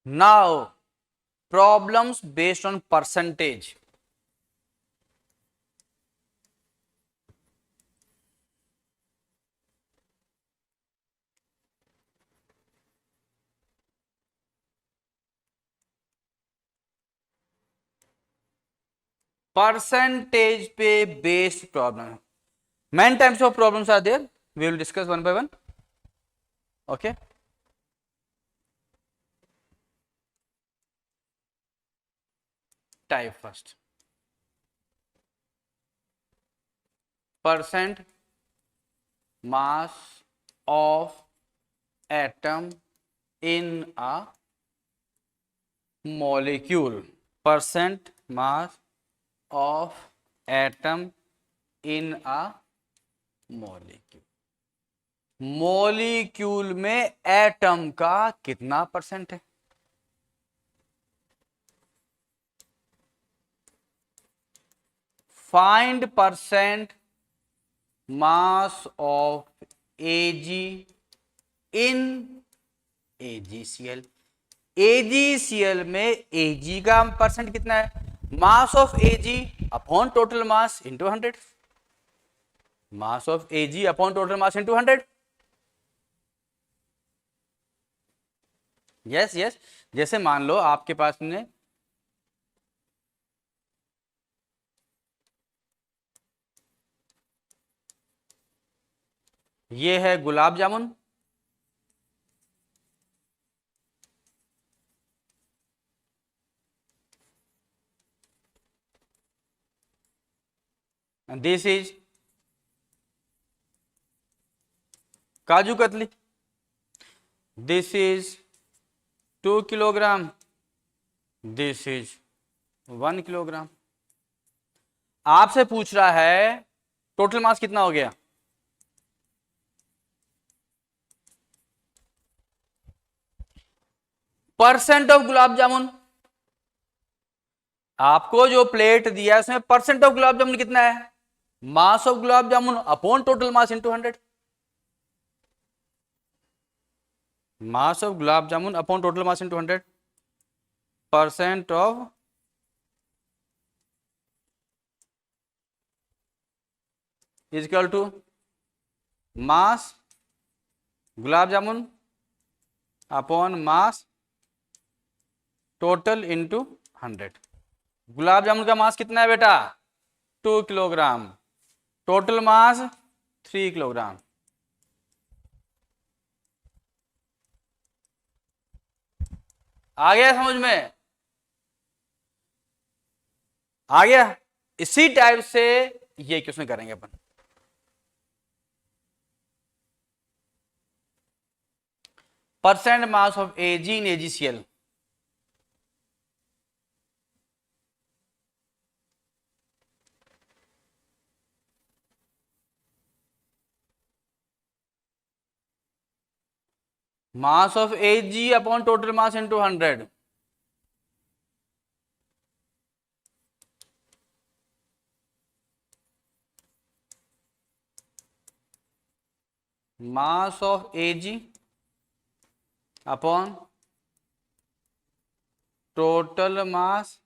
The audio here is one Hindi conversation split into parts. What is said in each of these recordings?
Now, problems based on percentage. Percentage पे based problem. Many types of problems are there. We will discuss one by one. Okay. Type first. Percent mass of atom in a molecule. Percent mass of atom in a molecule. Molecule में एटम का कितना परसेंट है? Find percent mass of AG in AGCL. AGCL में एजी का परसेंट कितना है? Mass of AG upon total mass into 100. Mass of AG upon total mass into 100. Yes yes. जैसे मान लो आपके पास में ये है gulab jamun, and this is kaju katli. This is 2 kilogram. This is 1 kilogram. आपसे पूछ रहा है टोटल मास कितना हो गया? परसेंट ऑफ गुलाब जामुन. आपको जो प्लेट दिया है उसमें परसेंट ऑफ गुलाब जामुन कितना है? Mass of gulab jamun upon total mass into 100. Mass of gulab jamun upon total mass into 100. Percent of is equal to mass gulab jamun upon mass total into 100. Gulab jamun का मास कितना है बेटा? 2 किलोग्राम. Total mass 3 kilogram. आ गया समझ में? आ गया. इसी टाइप से ये क्वेश्चन करेंगे अपन. Percent mass of AG in AGCL. Mass of AG upon total mass into 100. Mass of AG upon total mass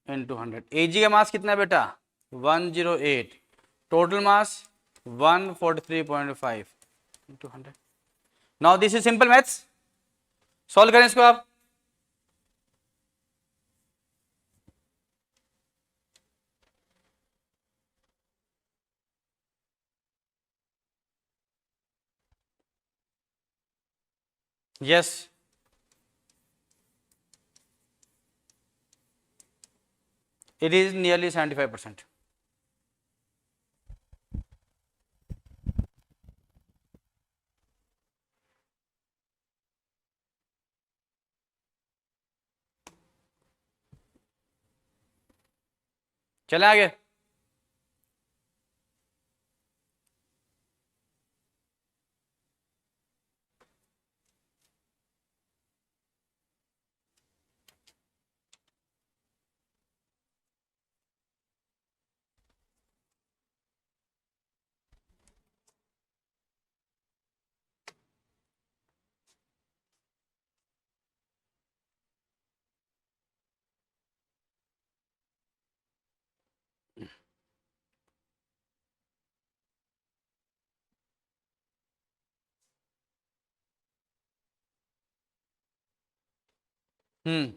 into 100. AG का मास कितना है बेटा? 108. Total mass 143.5 into 100. Now this is simple maths. Solve करें इसको आप. यस. It is nearly 75%. चले आगे. Hmm,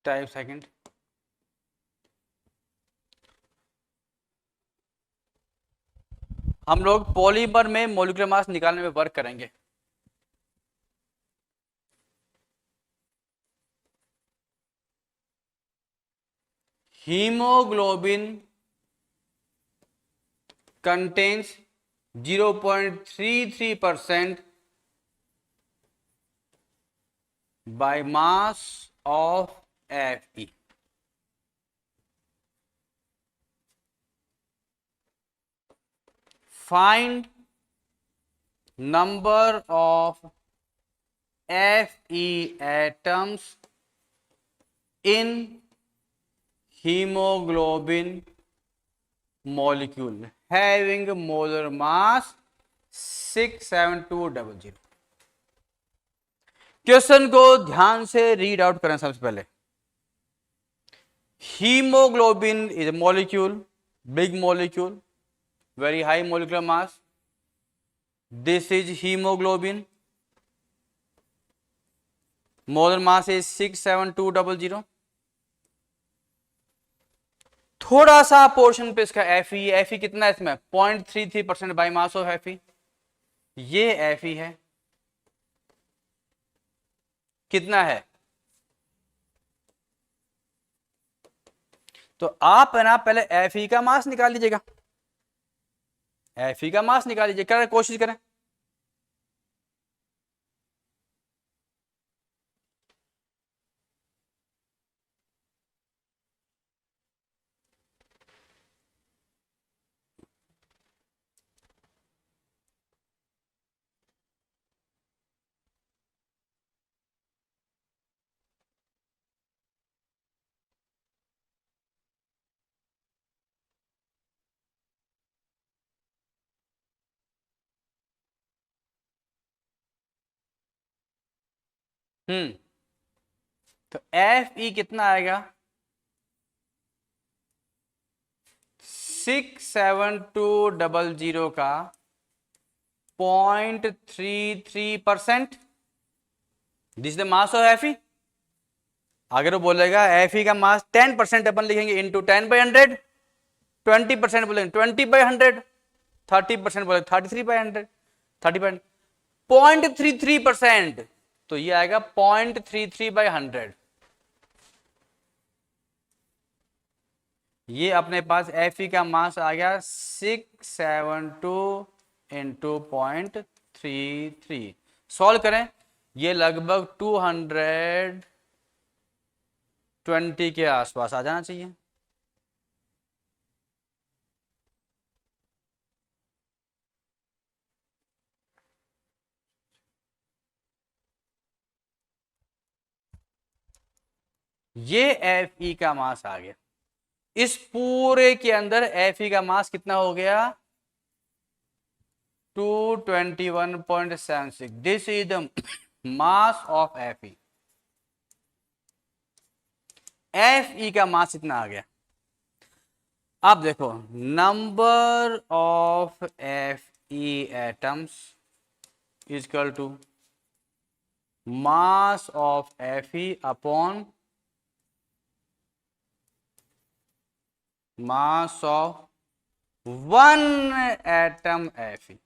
type second. हम लोग पॉलीमर में मॉलिक्यूलर मास निकालने में वर्क करेंगे। Haemoglobin contains 0.33% by mass of Fe. Find number of Fe atoms in hemoglobin molecule having molar mass 67200। Question को ध्यान से रीड आउट करें। सबसे पहले, haemoglobin is a molecule, big molecule, very high molecular mass. This is hemoglobin. Molar mass is 67200। थोड़ा सा पोर्शन पे इसका Fe कितना है इसमें 0.33% बाई मास ऑफ Fe। ये Fe है, कितना है? तो आप है ना पहले Fe का मास निकाल लीजिएगा, Fe का मास निकाल लीजिए, करें कोशिश करें। तो Fe कितना आएगा? 67200 का 0.33%। This the mass of Fe। अगर वो बोलेगा Fe का मास 10% अपन लिखेंगे इंटू 10/100, 20% बोलेंगे 20/100, 30% बोलेंगे 33/100, 0.33%। तो ये आएगा 0.33/100। ये अपने पास Fe का मास आ गया 672 इंटू 0.33। सॉल्व करें, ये लगभग 220 के आसपास आ जाना चाहिए। ये Fe का मास आ गया। इस पूरे के अंदर Fe का मास कितना हो गया? 221.76। This is the mass of Fe। Fe का मास इतना आ गया। अब देखो, number of Fe atoms is equal to mass of Fe upon mass of one atom Fe।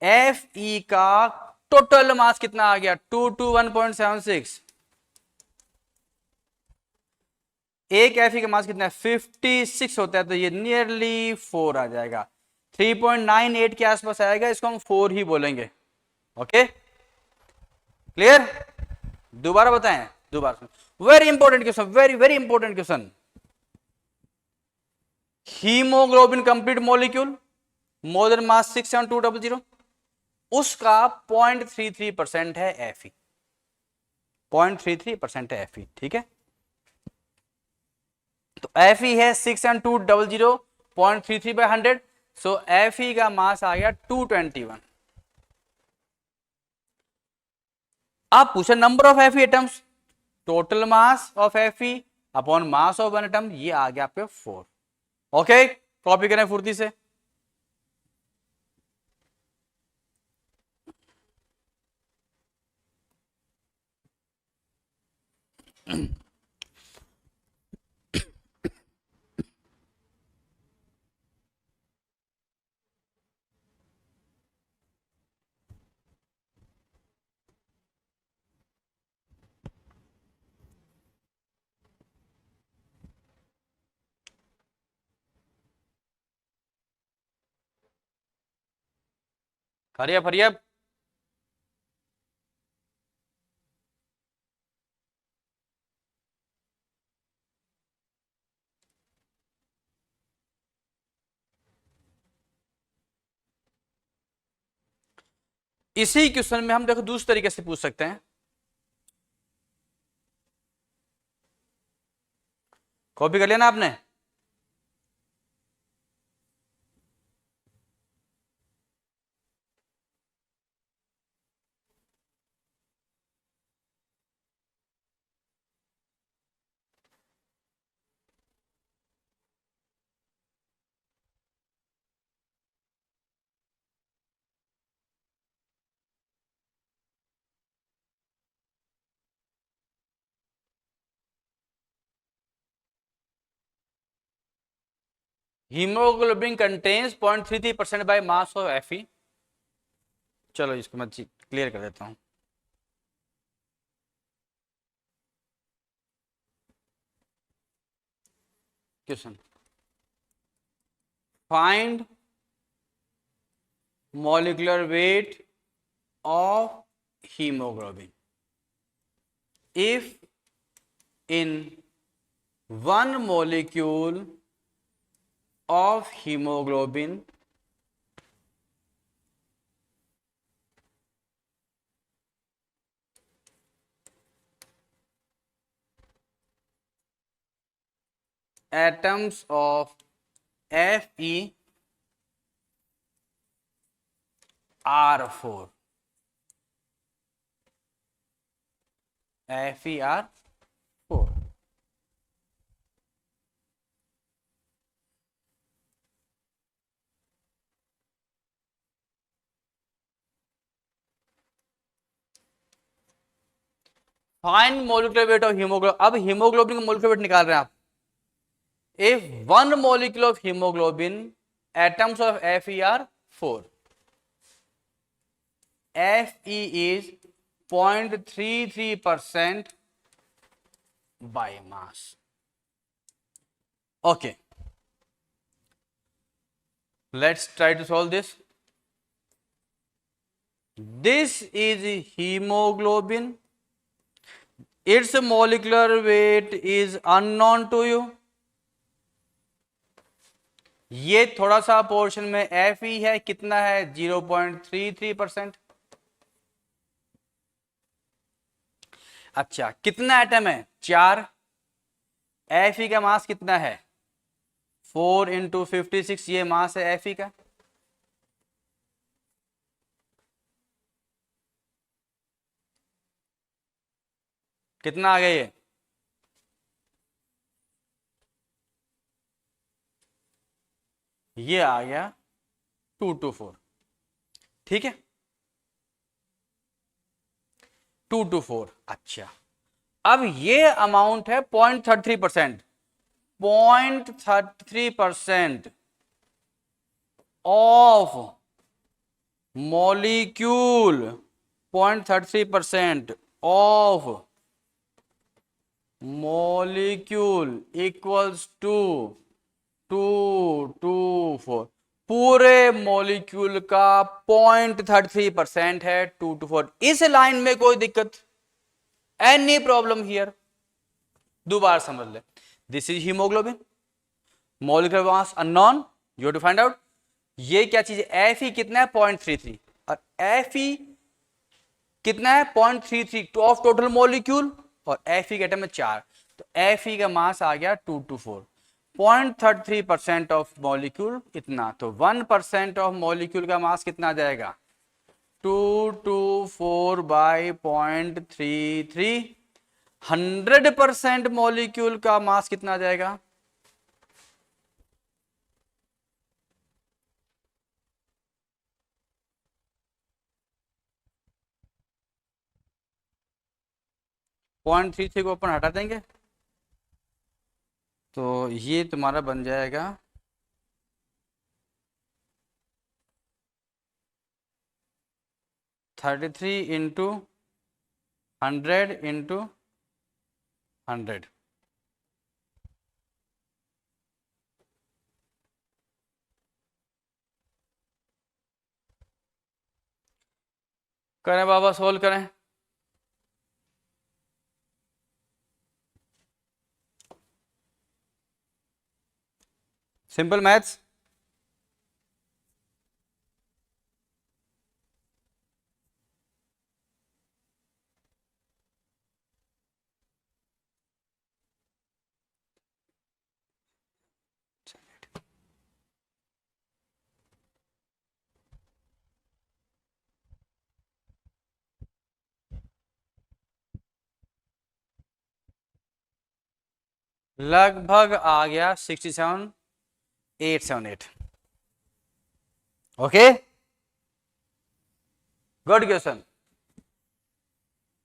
Fe का टोटल मास कितना आ गया? 221.76। एक Fe का मास कितना है? 56 होता है, तो ये नियरली 4 आ जाएगा, 3.98 के आसपास आएगा। इसको हम 4 ही बोलेंगे। Okay, clear? दोबारा बताएं, दोबारा। Very important question, very very important question. Haemoglobin complete molecule, more than mass 67200, उसका 0.33% है Fe। 0.33% है Fe, ठीक है? तो Fe है 67200, 0.33/100। सो Fe का मास आ गया 221। आप पूछे number of Fe atoms, total mass of Fe upon mass of one atom, ये आ गया आपके 4। ओके, कॉपी करें फुर्ती से। हरिया हरिया। इसी क्वेश्चन में हम देखो दूसरे तरीके से पूछ सकते हैं। कॉपी कर लिया ना आपने? Haemoglobin contains 0.33% by mass of Fe। चलो इसको मैं क्लियर कर देता हूं। Question, find molecular weight of hemoglobin if in one molecule of hemoglobin atoms of Fe are 4। Fe are 4। Find molecular weight of haemoglobin. अब हीमोग्लोबिन का मोलिकुलर वेट निकाल रहे हैं आप। If one molecule of haemoglobin atoms of Fe are 4, Fe is 0.33% by mass। Okay, let's try to solve this. This is hemoglobin, its molecular weight is unknown to you। ये थोड़ा सा पोर्शन में Fe है, कितना है 0.33%। अच्छा, कितना एटम है 4। Fe का मास कितना है 4 × 56, ये मास है Fe का। कितना आ गया ये आ गया 224। ठीक है, 224। अच्छा, अब ये अमाउंट है 0.33%। 0.33% of molecule, 0.33% of molecule equals to 224। पूरे मॉलिक्यूल का 0.33% है 224। इस लाइन में कोई दिक्कत, एनी प्रॉब्लम हियर? दोबारा समझ ले, this is haemoglobin, molecular mass unknown, you have to find out. ये क्या चीज है Fe कितना है 0.33, और Fe कितना है 0.33 ऑफ टोटल मॉलिक्यूल, और Fe के एटम में 4, तो Fe का मास आ गया 224। 0.33% ऑफ मॉलिक्यूल इतना, तो 1% ऑफ मॉलिक्यूल का मास कितना आ जाएगा 224 बाई 0.33। 100% मॉलिक्यूल का मास कितना आ जाएगा? पॉइंट 33 को अपन हटा देंगे तो ये तुम्हारा बन जाएगा 33 इंटू 100 इंटू 100। करें बाबा, सोल्व करें। Simple maths. लगभग आ गया 67,878। ओके, गुड क्वेश्चन,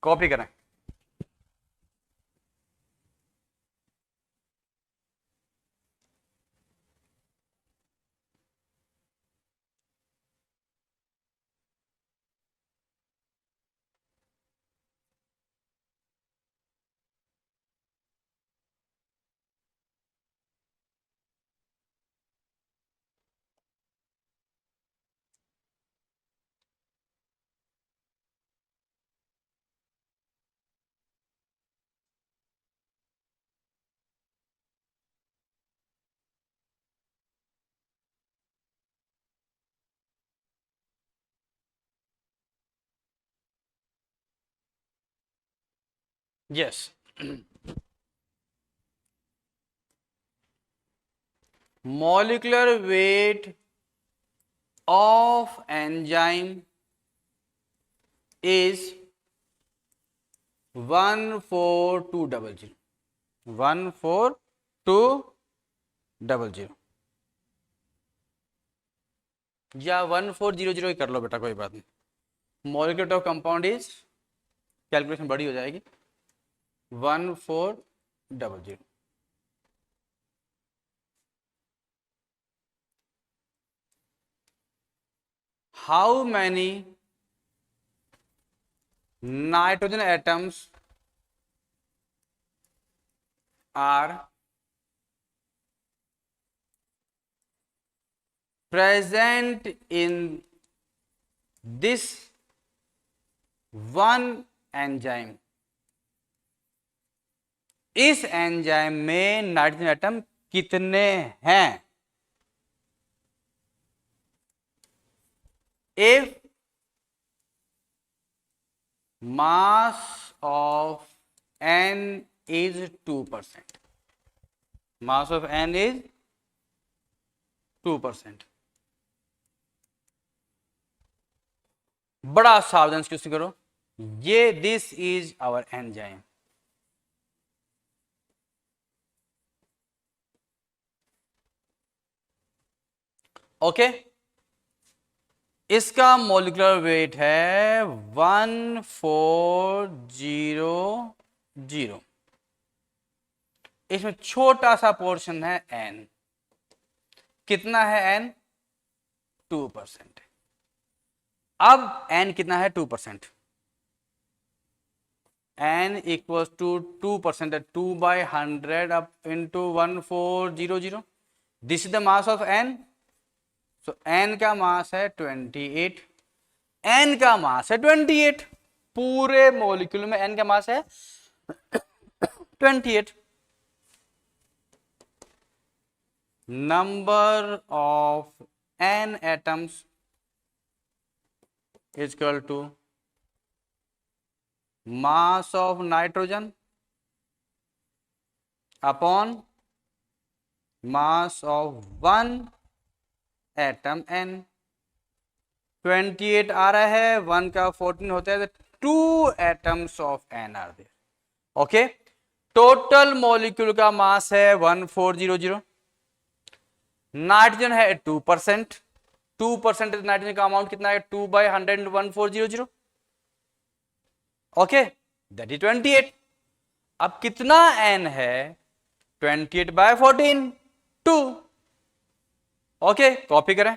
कॉपी करें। Yes, molecular weight of enzyme is 14200। 14200 या 1400 ही कर लो बेटा, कोई बात नहीं। Molecular of compound is, calculation बड़ी हो जाएगी, 1400। How many nitrogen atoms are present in this one enzyme. इस एंजाइम में नाइट्रोजन एटम कितने हैं? If mass of n is 2%, mass of n is 2%। बड़ा सावधान से क्वेश्चन करो, ये this is our enzyme. Okay, इसका मॉलिक्यूलर वेट है 1400। इसमें छोटा सा पोर्शन है n। कितना है n? 2%। अब n कितना है? 2%। n equals to 2%, 2/100 up into 1400। This is the mass of n। So n का मास है 28। n का मास है 28। पूरे मॉलिक्यूल में n का मास है 28। Number of n atoms is equal to mass of nitrogen upon mass of one atom n। 28 आ रहा है, 1 का 14 होता है, तो 2 atoms of N are there. Okay, total molecule का मास है 1400। नाइट्रोजन है 2%, 2% नाइट्रोजन का अमाउंट कितना है, 2/100 1400। Okay, that is 28। अब कितना एन है, 28/14 2। ओके, कॉपी करें।